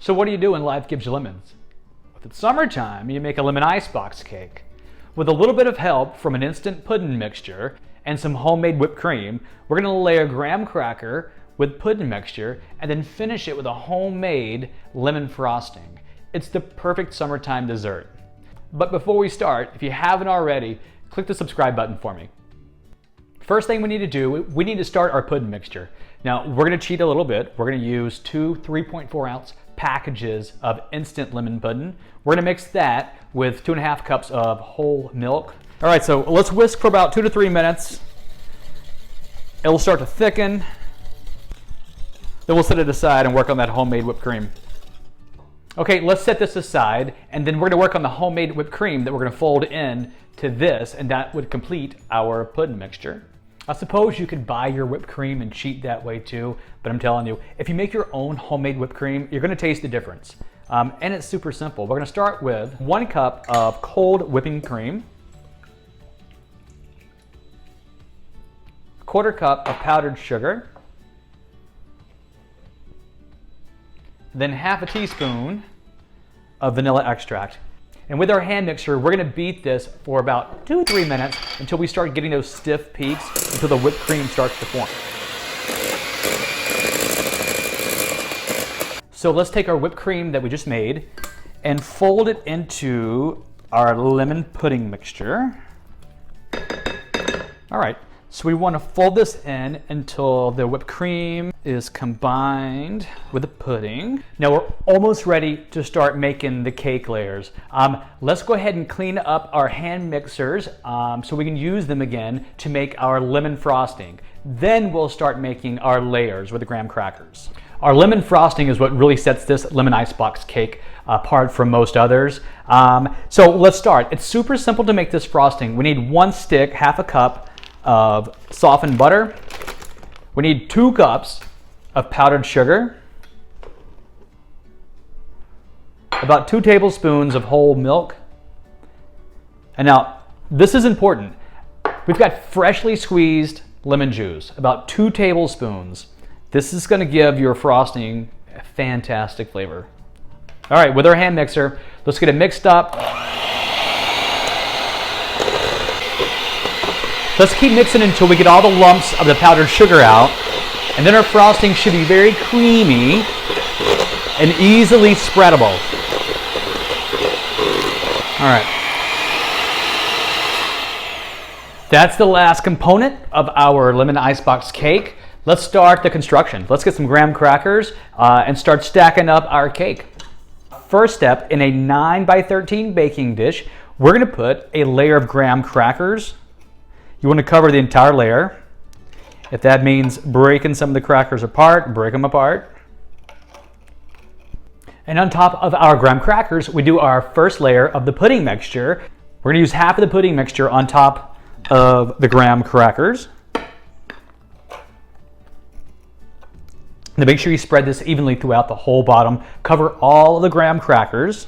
So what do you do when life gives you lemons? If it's summertime, you make a lemon icebox cake. With a little bit of help from an instant pudding mixture and some homemade whipped cream, we're gonna layer graham cracker with pudding mixture and then finish it with a homemade lemon frosting. It's the perfect summertime dessert. But before we start, if you haven't already, click the subscribe button for me. First thing we need to do, we need to start our pudding mixture. Now, we're gonna cheat a little bit. We're gonna use two 3.4 ounce packages of instant lemon pudding. We're gonna mix that with 2.5 cups of whole milk. All right, so let's whisk for about 2 to 3 minutes. It'll start to thicken. Then we'll set it aside and work on that homemade whipped cream. Okay, let's set this aside, and then we're gonna work on the homemade whipped cream that we're gonna fold in to this, and that would complete our pudding mixture. I suppose you could buy your whipped cream and cheat that way too, but I'm telling you, if you make your own homemade whipped cream, you're gonna taste the difference. And it's super simple. We're gonna start with 1 cup of cold whipping cream, 1/4 cup of powdered sugar, then 1/2 teaspoon of vanilla extract. And with our hand mixer, we're gonna beat this for about 2 to 3 minutes until we start getting those stiff peaks, until the whipped cream starts to form. So let's take our whipped cream that we just made and fold it into our lemon pudding mixture. All right, so we wanna fold this in until the whipped cream is combined with the pudding. Now we're almost ready to start making the cake layers. Let's go ahead and clean up our hand mixers so we can use them again to make our lemon frosting. Then we'll start making our layers with the graham crackers. Our lemon frosting is what really sets this lemon icebox cake apart from most others. So let's start. It's super simple to make this frosting. We need 1 stick, 1/2 cup of softened butter. We need 2 cups of powdered sugar, about 2 tablespoons of whole milk. And now, this is important. We've got freshly squeezed lemon juice, about 2 tablespoons. This is gonna give your frosting a fantastic flavor. All right, with our hand mixer, let's get it mixed up. Let's keep mixing until we get all the lumps of the powdered sugar out. And then our frosting should be very creamy and easily spreadable. All right. That's the last component of our lemon icebox cake. Let's start the construction. Let's get some graham crackers and start stacking up our cake. First step, in a 9 by 13 baking dish, we're gonna put a layer of graham crackers. You wanna cover the entire layer. If that means breaking some of the crackers apart, break them apart. And on top of our graham crackers, we do our first layer of the pudding mixture. We're gonna use 1/2 of the pudding mixture on top of the graham crackers. Now make sure you spread this evenly throughout the whole bottom. Cover all of the graham crackers.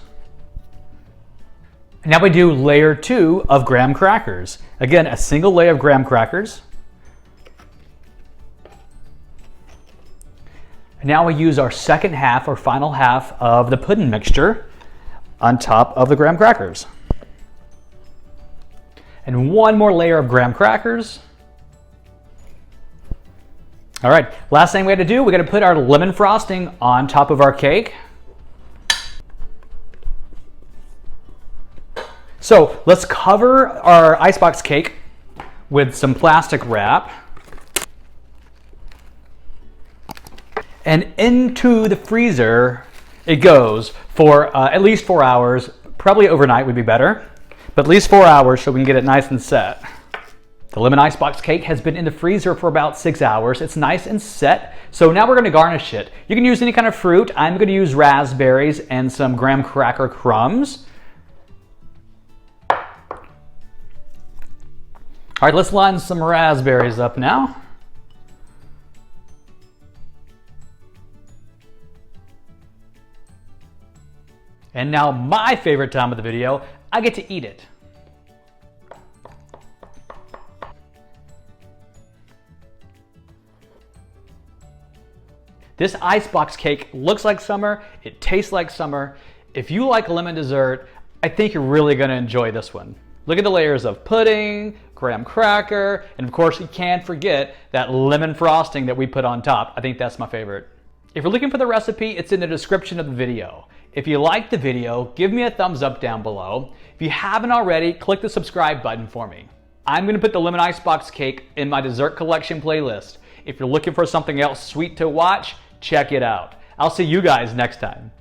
And now we do layer 2 of graham crackers. Again, a single layer of graham crackers. And now we use our second half or final half of the pudding mixture on top of the graham crackers. And 1 more layer of graham crackers. All right, last thing we had to do, we got to put our lemon frosting on top of our cake. So let's cover our icebox cake with some plastic wrap. And into the freezer it goes for at least 4 hours. Probably overnight would be better, but at least 4 hours so we can get it nice and set. The lemon icebox cake has been in the freezer for about 6 hours. It's nice and set. So now we're gonna garnish it. You can use any kind of fruit. I'm gonna use raspberries and some graham cracker crumbs. All right, let's line some raspberries up now. And now my favorite time of the video, I get to eat it. This icebox cake looks like summer, it tastes like summer. If you like lemon dessert, I think you're really gonna enjoy this one. Look at the layers of pudding, graham cracker, and of course you can't forget that lemon frosting that we put on top. I think that's my favorite. If you're looking for the recipe, it's in the description of the video. If you liked the video, give me a thumbs up down below. If you haven't already, click the subscribe button for me. I'm gonna put the lemon icebox cake in my dessert collection playlist. If you're looking for something else sweet to watch, check it out. I'll see you guys next time.